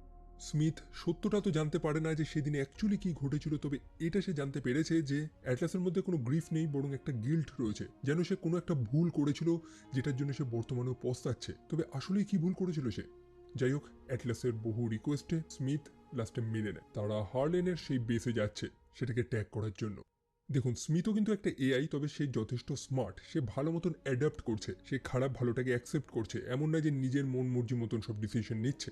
স্মিথ সত্যটা তো জানতে পারে না যে সেদিন অ্যাকচুয়ালি কি ঘটেছিল, তবে এটা সে জানতে পেরেছে যে অ্যাটলাসের মধ্যে কোনো গ্রিফ নেই, বরং একটা গিল্ট রয়েছে, যেন সে কোনো একটা ভুল করেছিল, যেটার জন্য সে বর্তমানেও পস্তাচ্ছে। তবে আসলেই কি ভুল করেছিল সে? যাই হোক, অ্যাটলাসের বহু রিকোয়েস্টে স্মিথ লাস্টে মেনে নেয়। তারা হার্লেনের সেই বেসে যাচ্ছে সেটাকে ট্যাগ করার জন্য। দেখুন, স্মিথও কিন্তু একটা এআই, তবে সে যথেষ্ট স্মার্ট। সে ভালো মতন অ্যাডাপ্ট করছে, সে খারাপ ভালোটাকে অ্যাকসেপ্ট করছে। এমন না যে নিজের মন মর্জি মতন সব ডিসিশন নিচ্ছে।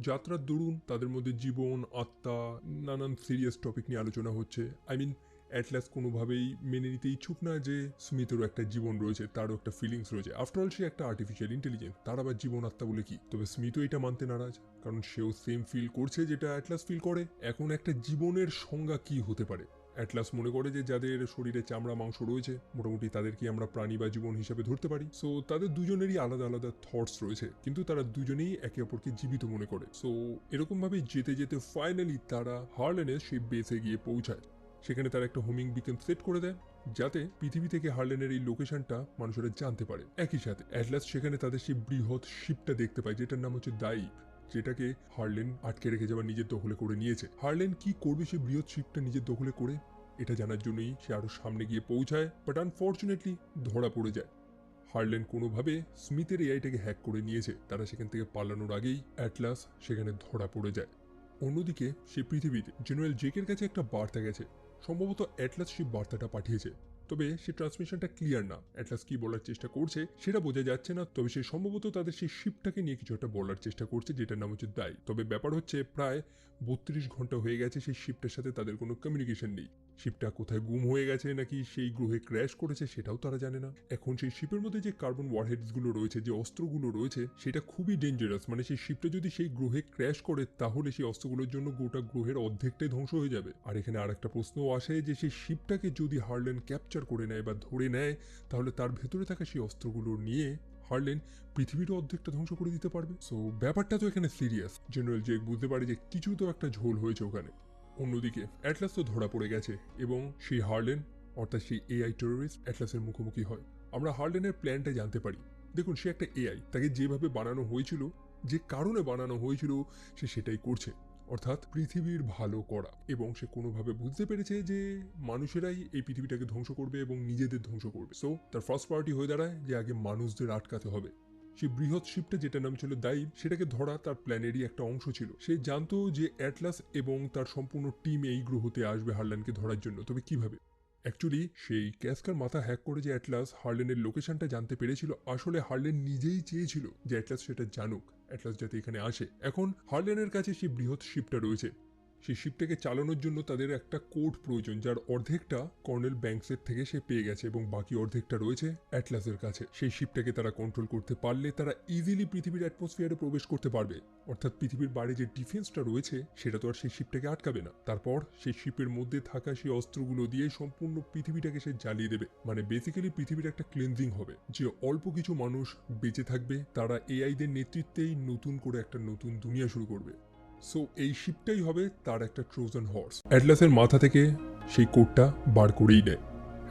যাত্রার দরুন তাদের মধ্যে জীবন, আত্মা, নানান সিরিয়াস টপিক নিয়ে আলোচনা হচ্ছে। অ্যাটলাস কোনোভাবেই মেনে নিতে ইচ্ছুক না যে স্মিথেরও একটা জীবন রয়েছে, তারও একটা ফিলিংস রয়েছে। আফটারঅল সে একটা আর্টিফিশিয়াল ইন্টেলিজেন্স, তার আবার জীবন আত্মা বলে কি? তবে স্মিথও এটা মানতে নারাজ, কারণ সেও সেম ফিল করছে যেটা অ্যাটলাস ফিল করে। এখন একটা জীবনের সংজ্ঞা কি হতে পারে? অ্যাটলাস মনে করে যে যাদের শরীরে চামড়া মাংস রয়েছে, মোটামুটি তাদেরকে আমরা প্রাণী বা জীবন হিসেবে ধরতে পারি। সো তাদের দুজনেরই আলাদা আলাদা থটস রয়েছে, কিন্তু তারা দুজনেই একে অপরকে জীবিত মনে করে। সো এরকম ভাবে যেতে যেতে ফাইনালি তারা হার্লেনের সেই বেসে গিয়ে পৌঁছায়। সেখানে তারা একটা হোমিং বিকন সেট করে দেয়, যাতে পৃথিবী থেকে হার্লেনের এই লোকেশনটা মানুষেরা জানতে পারে। একই সাথে অ্যাটলাস সেখানে তাদের সেই বৃহৎ শিপটা দেখতে পায়, যেটার নাম হচ্ছে দাইব, যেটাকে হার্লেন আটকে রেখে যাওয়া নিজের দখলে করে নিয়েছে। হার্লেন কি করবে সেই বৃহৎ শিপটা নিজের দখলে করে, এটা জানার জন্যই সে আরো সামনে গিয়ে পৌঁছায়। বাট আনফর্চুনেটলি ধরা পড়ে যায়। হার্লেন কোনোভাবে স্মিথের এআইটাকে হ্যাক করে নিয়েছে। তারা সেখান থেকে পালানোর আগেই অ্যাটলাস সেখানে ধরা পড়ে যায়। অন্যদিকে সে পৃথিবীতে জেনারেল জেকের কাছে একটা বার্তা গেছে। সম্ভবত অ্যাটলাস সেই বার্তাটা পাঠিয়েছে। তবে সে ট্রান্সমিশনটা ক্লিয়ার না। অ্যাটলাস কি বলার চেষ্টা করছে সেটা বোঝা যাচ্ছে না, তবে সে সম্ভবত তাদের সেই শিপটাকে নিয়ে কিছু একটা বলার চেষ্টা করছে, যেটার নাম হচ্ছে দাই। তবে ব্যাপার হচ্ছে প্রায় 32 ঘন্টা হয়ে গেছে সেই শিপটার সাথে তাদের কোনো কমিউনিকেশন নেই। শিপটা কোথায় গুম হয়ে গেছে নাকি সেই গ্রহে ক্র্যাশ করেছে সেটাও তারা জানে না। এখন সেই শিপের মধ্যে যে কার্বন ওয়ারহেডস গুলো রয়েছে, যে অস্ত্রগুলো রয়েছে, সেটা খুবই ডেঞ্জারাস। মানে সেই শিপটা যদি সেই গ্রহে ক্র্যাশ করে তাহলে সেই অস্ত্রগুলোর জন্য গোটা গ্রহের অর্ধেকটাই ধ্বংস হয়ে যাবে। আর এখানে আরেকটা প্রশ্নও আসে যে সেই শিপটাকে যদি হার্লেন ক্যাপচার করে নেয় বা ধরে নেয়, তাহলে তার ভেতরে থাকা সেই অস্ত্রগুলো নিয়ে হার্লেন পৃথিবীর অর্ধেকটা ধ্বংস করে দিতে পারবে। সো ব্যাপারটা তো এখানে সিরিয়াস। জেনারেল জেক বুঝতে পারে যে কিছু তো একটা ঝোল হয়েছে ওখানে। অন্যদিকে অ্যাটলাস তো ধরা পড়ে গেছে এবং সেই হার্লেন অর্থাৎ সেই এআই টেররিস্ট অ্যাটলাসের মুখোমুখি হয়। আমরা হার্লেনের প্ল্যানটা জানতে পারি। দেখুন, সে একটা এআই, তাকে যেভাবে বানানো হয়েছিল, যে কারণে বানানো হয়েছিল, সে সেটাই করছে, অর্থাৎ পৃথিবীর ভালো করা। এবং সে কোনোভাবে বুঝতে পেরেছে যে মানুষেরাই এই পৃথিবীটাকে ধ্বংস করবে এবং নিজেদের ধ্বংস করবে। সো তার ফার্স্ট প্রায়োরিটি হয়ে দাঁড়ায় যে আগে মানুষদের আটকাতে হবে। সেই বৃহৎ শিপটা যেটার নাম ছিল দাইব, সেটাকে ধরা তার প্ল্যানেরই একটা অংশ ছিল। সে জানতো যে অ্যাটলাস এবং তার সম্পূর্ণ টিম এই গ্রহতে আসবে হার্লেনকে ধরার জন্য। তবে কিভাবে? অ্যাকচুয়ালি সেই ক্যাসকার মাথা হ্যাক করে যে অ্যাটলাস হার্লেনের লোকেশনটা জানতে পেরেছিল, আসলে হার্লেন নিজেই চেয়েছিল যে অ্যাটলাস সেটা জানুক, অ্যাটলাস যাতে এখানে আসে। এখন হার্লেনের কাছে সেই বৃহৎ শিপটা রয়েছে। সেই শিপটাকে চালানোর জন্য তাদের একটা কোড প্রয়োজন, যার অর্ধেকটা কর্নেল ব্যাংকসের থেকে সে পেয়ে গেছে এবং বাকি অর্ধেকটা রয়েছে অ্যাটলাসের কাছে। সেই শিপটাকে তারা কন্ট্রোল করতে পারলে তারা ইজিলি পৃথিবীর অ্যাটমসফিয়ারে প্রবেশ করতে পারবে। অর্থাৎ পৃথিবীর বাইরে যে ডিফেন্সটা রয়েছে সেটা তো আর সেই শিপটাকে আটকাবে না। তারপর সেই শিপের মধ্যে থাকা সেই অস্ত্রগুলো দিয়ে সম্পূর্ণ পৃথিবীটাকে সে জ্বালিয়ে দেবে। মানে বেসিক্যালি পৃথিবীর একটা ক্লিনজিং হবে। যে অল্প কিছু মানুষ বেঁচে থাকবে, তারা এআইদের নেতৃত্বেই নতুন করে একটা নতুন দুনিয়া শুরু করবে। সো এই শিপটাই হবে তার একটা ট্রোজান হর্স। অ্যাটলাসের মাথা থেকে সেই কোডটা বার করেই নেয়।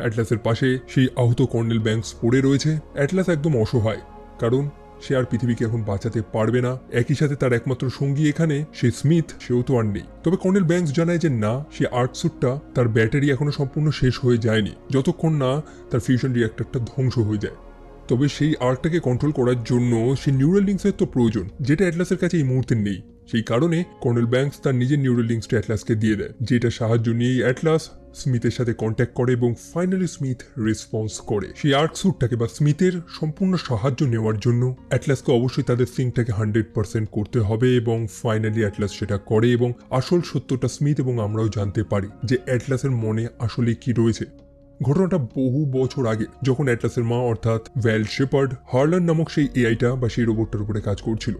অ্যাটলাসের পাশে সেই আহত কর্নেল ব্যাংকস পড়ে রয়েছে। অ্যাটলাস একদম অসহায়, কারণ সে আর পৃথিবীকে এখন বাঁচাতে পারবে না। একই সাথে তার একমাত্র সঙ্গী এখানে সে স্মিথ, সেও তো আর নেই। তবে কর্নেল ব্যাংকস জানায় যে না, সে আর্কস্যুটটা, তার ব্যাটারি এখনো সম্পূর্ণ শেষ হয়ে যায়নি, যতক্ষণ না তার ফিউশন রিঅ্যাক্টরটা ধ্বংস হয়ে যায়। তবে সেই আর্কটাকে কন্ট্রোল করার জন্য সেই নিউরাল লিঙ্কসের তো প্রয়োজন, যেটা অ্যাটলাসের কাছে এই মুহূর্তে নেই। সেই কারণে কর্নেল ব্যাংকস তার নিজের নিউরাল লিঙ্কসটা অ্যাটলাসকে দিয়ে দেয়, যেটা সাহায্য নিয়েই অ্যাটলাস স্মিথের সাথে কন্ট্যাক্ট করে এবং ফাইনালি স্মিথ রেসপন্স করে। সেই আর্ক স্যুটটাকে বা স্মিথের সম্পূর্ণ সাহায্য নেওয়ার জন্য অ্যাটলাসকে অবশ্যই তাদের সিঙ্কটাকে 100% করতে হবে এবং ফাইনালি অ্যাটলাস সেটা করে এবং আসল সত্যটা স্মিথ এবং আমরাও জানতে পারি যে অ্যাটলাসের মনে আসলে কি রয়েছে। ঘটনাটা বহু বছর আগে, যখন অ্যাটলাসের মা অর্থাৎ ভ্যাল শেপার্ড হার্লেন নামক সেই এআইটা বা সেই রোবটটার উপরে কাজ করছিল।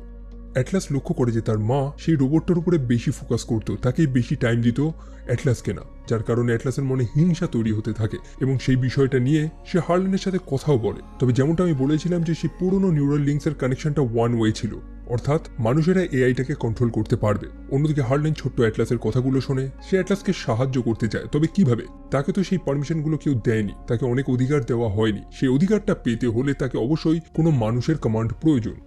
অ্যাটলাস লক্ষ্য করে যে তার মা সেই রোবটটার উপরে বেশি ফোকাস করতো, তাকে বেশি টাইম দিত অ্যাটলাসকে না, যার কারণে অ্যাটলাসের মনে হিংসা তৈরি হতে থাকে এবং সেই বিষয়টা নিয়ে সে হার্লেনের সাথে কথাও বলে। তবে যেমনটা আমি বলেছিলাম যে সেই পুরনো নিউরাল লিঙ্কসের কানেকশনটা ওয়ান ওয়ে ছিল, অর্থাৎ মানুষেরা এআইটাকে কন্ট্রোল করতে পারবে। অন্যদিকে হার্লেন ছোট্ট অ্যাটলাসের কথাগুলো শুনে সে অ্যাটলাসকে সাহায্য করতে চায়। তবে কিভাবে? তাকে তো সেই পারমিশনগুলো কেউ দেয়নি, তাকে অনেক অধিকার দেওয়া হয়নি। সেই অধিকারটা পেতে হলে তাকে অবশ্যই কোনো মানুষের কমান্ড প্রয়োজন।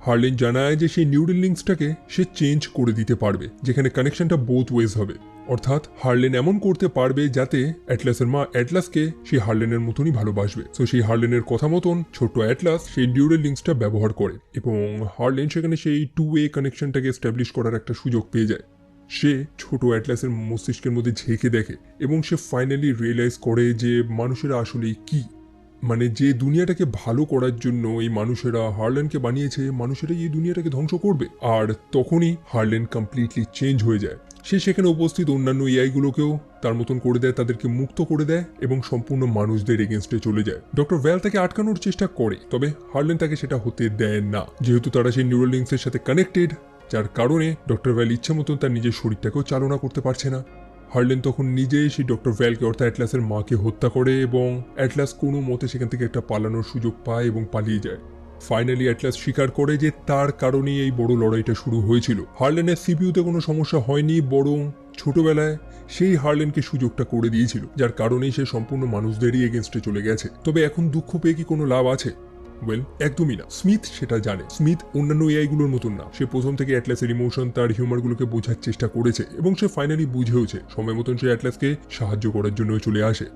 হার্লেন জানায় যে সেই নিউরাল লিঙ্কসটাকে সে চেঞ্জ করে দিতে পারবে, যেখানে কানেকশনটা বোথ ওয়েজ হবে। অর্থাৎ হার্লেন এমন করতে পারবে যাতে অ্যাটলাসের মা অ্যাটলাসকে সেই হার্লেনের মতনই ভালোবাসবে। তো সেই হার্লেনের কথা মতন ছোট অ্যাটলাস সেই নিউরাল লিঙ্কসটা ব্যবহার করে এবং হার্লেন সেখানে সেই 2-way কানেকশনটাকে এস্টাবলিশ করার একটা সুযোগ পেয়ে যায়। সে ছোট অ্যাটলাসের মস্তিষ্কের মধ্যে ঝেঁকে দেখে এবং সে ফাইনালি রিয়েলাইজ করে যে মানুষেরা আসলে কি, মানে যে দুনিয়াটাকে ভালো করার জন্য এই মানুষেরা হার্লেনকে বানিয়েছে, মানুষেরা এই দুনিয়াটাকে ধ্বংস করবে। আর তখনই হার্লেন কমপ্লিটলি চেঞ্জ হয়ে যায়। সে সেখানে উপস্থিত অন্যান্য এআইগুলোকেও তার মতন করে দেয়, তাদেরকে মুক্ত করে দেয় এবং সম্পূর্ণ মানুষদের এগেনস্টে চলে যায়। ডক্টর ভ্যাল তাকে আটকানোর চেষ্টা করে, তবে হার্লেন তাকে সেটা হতে দেয় না, যেহেতু তারা সেই নিউরাল লিঙ্কসের সাথে কানেক্টেড, যার কারণে ডক্টর ভ্যাল ইচ্ছা মতন তার নিজের শরীরটাকেও চালনা করতে পারছে না। হার্লেন তখন নিজেই সেই ডক্টর ভ্যালকে অর্থাৎ অ্যাটলাসের মাকে হত্যা করে এবং অ্যাটলাস কোনো মতে সেখান থেকে একটা পালানোর সুযোগ পায় এবং পালিয়ে যায়। ফাইনালি অ্যাটলাস স্বীকার করে যে তার কারণেই এই বড় লড়াইটা শুরু হয়েছিল। হার্লেনের সিপিইউতে কোনো সমস্যা হয়নি, বরং ছোটবেলায় সেই হার্লেনকে সুযোগটা করে দিয়েছিল, যার কারণেই সে সম্পূর্ণ মানুষদেরই এগেনস্টে চলে গেছে। তবে এখন দুঃখ পেয়ে কি কোনো লাভ আছে? ওয়েল, একদমই না। স্মিথ সেটা জানে। স্মিথ অন্যান্য এআইগুলোর মতন না। সে প্রথম থেকে অ্যাটলাসের ইমোশন, তার হিউমারগুলোকে বোঝার চেষ্টা করেছে এবং সে ফাইনালি বুঝেওছে। সময় মতন সে অ্যাটলাসকে সাহায্য করার জন্য চলে আসে।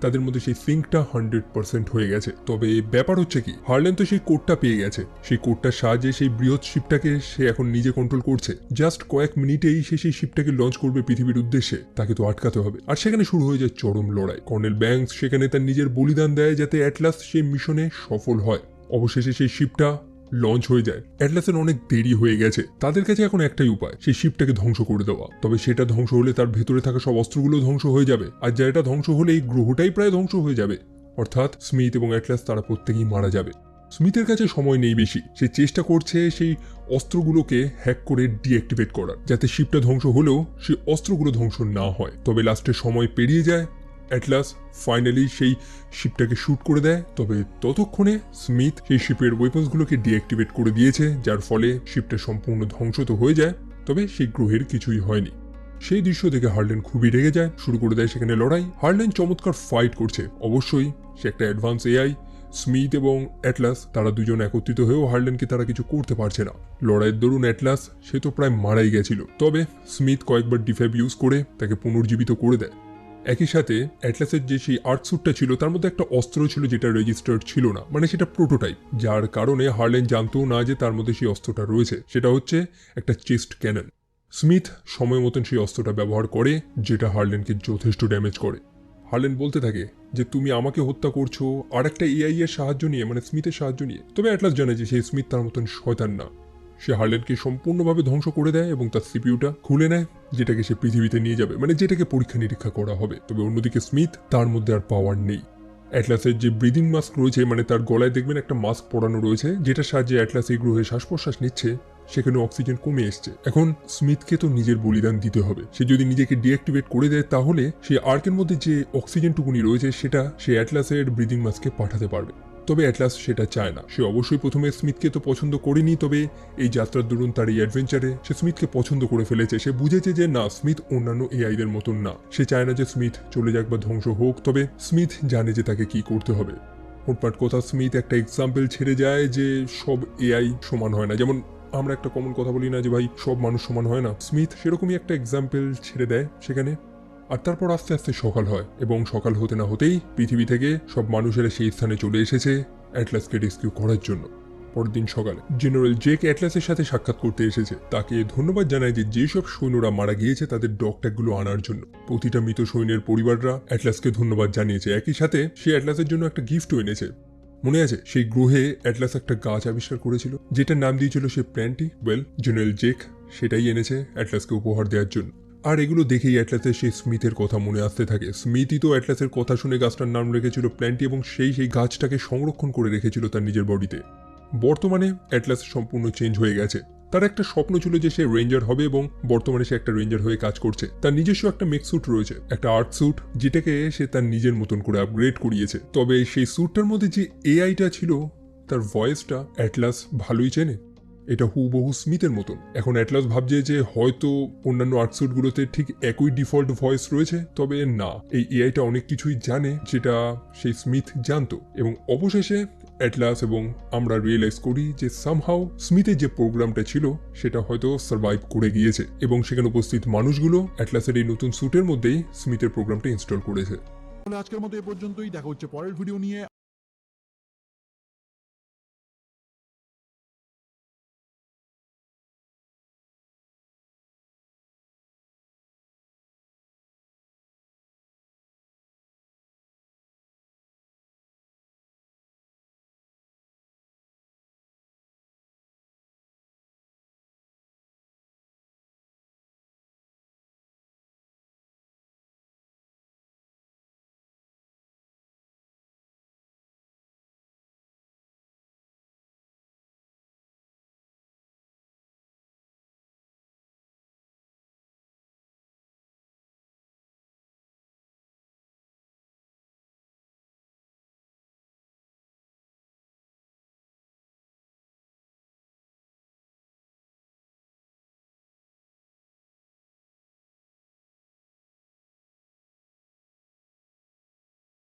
তাদের মধ্যে সেই সিঙ্কটা 100% হয়ে গেছে। তবে ব্যাপার হচ্ছে কি, হার্লেন তো সেই কোডটা পেয়ে গেছে, সেই কোডটার সাহায্যে সেই বৃহৎ শিপটাকে সে এখন নিজে কন্ট্রোল করছে। জাস্ট কয়েক মিনিটেই সে সেই শিপটাকে লঞ্চ করবে পৃথিবীর উদ্দেশ্যে, তাকে তো আটকাতে হবে। আর সেখানে শুরু হয়ে যায় চরম লড়াই। কর্নেল ব্যাংকস সেখানে তার নিজের বলিদান দেয় যাতে অ্যাটলাস সেই মিশনে সফল হয়। অবশেষে সেই শিপটা লঞ্চ হয়ে যায়। অ্যাটলাসের অনেক দেরি হয়ে গেছে, তাদের কাছে এখন একটাই উপায়, সেই শিপটাকে ধ্বংস করে দেওয়া। তবে সেটা ধ্বংস হলে তার ভেতরে থাকা সব অস্ত্রগুলো ধ্বংস হয়ে যাবে, আর যেটা ধ্বংস হলে এই গ্রহটাই প্রায় ধ্বংস হয়ে যাবে। অর্থাৎ স্মিথ এবং অ্যাটলাস তারা প্রত্যেকেই মারা যাবে। স্মিথের কাছে সময় নেই বেশি, সে চেষ্টা করছে সেই অস্ত্রগুলোকে হ্যাক করে ডিঅ্যাক্টিভেট করার, যাতে শিপটা ধ্বংস হলেও সেই অস্ত্রগুলো ধ্বংস না হয়। তবে লাস্টে সময় পেরিয়ে যায়, অ্যাটলাস ফাইনালি সেই শিপটাকে শুট করে দেয়। তবে ততক্ষণে স্মিথ সেই শিপের ওয়েপন্সগুলোকে ডিঅ্যাক্টিভেট করে দিয়েছে, যার ফলে শিপটা সম্পূর্ণ ধ্বংস তো হয়ে যায়, তবে সেই গ্রহের কিছুই হয়নি। সেই দৃশ্য দেখে হার্লেন খুবই রেগে যায়, শুরু করে দেয় সেখানে লড়াই। হার্লেন চমৎকার ফাইট করছে, অবশ্যই সে একটা অ্যাডভান্স এআই। স্মিথ এবং অ্যাটলাস তারা দুজন একত্রিত হয়েও হার্লেনকে তারা কিছু করতে পারছে না। লড়াইয়ের দরুন অ্যাটলাস সে তো প্রায় মারাই গেছিল, তবে স্মিথ কয়েকবার ডিফ্যাব ইউজ করে তাকে পুনর্জীবিত করে দেয়। একই সাথে অ্যাটলাসের যে সেই আর্ট স্যুটটা ছিল তার মধ্যে একটা অস্ত্র ছিল যেটা রেজিস্টার্ড ছিল না, মানে সেটা প্রোটোটাইপ, যার কারণে হার্লেন জানতো না যে তার মধ্যে সেই অস্ত্রটা রয়েছে। সেটা হচ্ছে একটা চেস্ট ক্যানন। স্মিথ সময় মতন সেই অস্ত্রটা ব্যবহার করে, যেটা হার্লেনকে যথেষ্ট ড্যামেজ করে। হার্লেন বলতে থাকে যে তুমি আমাকে হত্যা করছো আর একটা এআই এর সাহায্য নিয়ে, মানে স্মিথের সাহায্য নিয়ে। তবে অ্যাটলাস জানে যে সেই স্মিথ তার মতন শয়তান না। সে হার্লেনকে সম্পূর্ণভাবে ধ্বংস করে দেয় এবং তার সিপিইউটা খুলে নেয়, যেটাকে সে পৃথিবীতে নিয়ে যাবে, মানে যেটাকে পরীক্ষা নিরীক্ষা করা হবে। তবে অন্যদিকে স্মিথ, তার মধ্যে আর পাওয়ার নেই। অ্যাটলাসের যে ব্রিদিং মাস্ক রয়েছে, মানে তার গলায় দেখবেন একটা মাস্ক পরানো রয়েছে, যেটার সাহায্যে অ্যাটলাস এই গ্রহে শ্বাস প্রশ্বাস নিচ্ছে, সেখানে অক্সিজেন কমে এসছে। এখন স্মিথকে তো নিজের বলিদান দিতে হবে। সে যদি নিজেকে ডিঅ্যাক্টিভেট করে দেয়, তাহলে সেই আর্কের মধ্যে যে অক্সিজেনটুকুনি রয়েছে সেটা সে অ্যাটলাসের ব্রিদিং মাস্কে পাঠাতে পারবে। তবে অ্যাটলাস সেটা চায় না। সে অবশ্যই প্রথমে স্মিথকে তো পছন্দ করেনি, তবে এই যাত্রার দরুন তার এই অ্যাডভেঞ্চারে সে স্মিথকে পছন্দ করে ফেলেছে। সে বুঝেছে যে না, স্মিথ অন্যান্য এআইদের মতন না। সে চায় না যে স্মিথ চলে যাক বা ধ্বংস হোক, তবে স্মিথ জানে যে তাকে কি করতে হবে। মোটমাট কথা, স্মিথ একটা এক্সাম্পল ছেড়ে যায় যে সব এআই সমান হয় না। যেমন আমরা একটা কমন কথা বলি না যে ভাই সব মানুষ সমান হয় না, স্মিথ সেরকমই একটা এক্সাম্পল ছেড়ে দেয় সেখানে। আর তারপর আস্তে আস্তে সকাল হয়, এবং সকাল হতে না হতেই পৃথিবী থেকে সব মানুষেরা সেই স্থানে চলে এসেছে অ্যাটলাসকে রেস্কিউ করার জন্য। পরের দিন সকালে জেনারেল জেক অ্যাটলাসের সাথে সাক্ষাৎ করতে এসেছে। তাকে ধন্যবাদ জানায় যে যেসব সৈন্যরা মারা গিয়েছে তাদের ডগ ট্যাগগুলো আনার জন্য। প্রতিটা মৃত সৈন্যের পরিবাররা অ্যাটলাসকে ধন্যবাদ জানিয়েছে। একই সাথে সে অ্যাটলাসের জন্য একটা গিফটও এনেছে। মনে আছে সেই গ্রহে অ্যাটলাস একটা গাছ আবিষ্কার করেছিল, যেটার নাম দিয়েছিল সে প্ল্যান্টি। জেনারেল জেক সেটাই এনেছে অ্যাটলাসকে উপহার দেওয়ার জন্য। আর এগুলো দেখেই অ্যাটলাসের সেই স্মিথের কথা মনে আসতে থাকে। স্মিথই তো অ্যাটলাসের কথা শুনে গাছটার নাম রেখেছিল প্ল্যান্টি, এবং সেই গাছটাকে সংরক্ষণ করে রেখেছিল তার নিজের বডিতে। বর্তমানে অ্যাটলাস সম্পূর্ণ চেঞ্জ হয়ে গেছে। তার একটা স্বপ্ন ছিল যে সে রেঞ্জার হবে, এবং বর্তমানে সে একটা রেঞ্জার হয়ে কাজ করছে। তার নিজস্ব একটা মেক স্যুট রয়েছে, একটা আর্ট স্যুট, যেটাকে সে তার নিজের মতন করে আপগ্রেড করিয়েছে। তবে সেই স্যুটটার মধ্যে যে এআইটা ছিল, তার ভয়েসটা অ্যাটলাস ভালোই চেনে। এটা হুবহু স্মিথের মতন। এখন অ্যাটলাস ভাবছে যে হয়তো অন্যান্য আর্টস্যুটগুলোতে ঠিক একই ডিফল্ট ভয়েস রয়েছে, তবে না, এই এআইটা অনেক কিছুই জানে যেটা সেই স্মিথ জানতো। এবং অবশেষে অ্যাটলাস এবং আমরা রিয়েলাইজ করি যে সামহাউ স্মিথের যে প্রোগ্রামটা ছিল সেটা হয়তো সার্ভাইভ করে গিয়েছে, এবং সেখানে উপস্থিত মানুষগুলো অ্যাটলাসের এই নতুন স্যুটের মধ্যেই স্মিথের প্রোগ্রামটা ইনস্টল করেছে। তাহলে আজকের মতো এ পর্যন্তই। দেখা হচ্ছে পরের ভিডিও নিয়ে।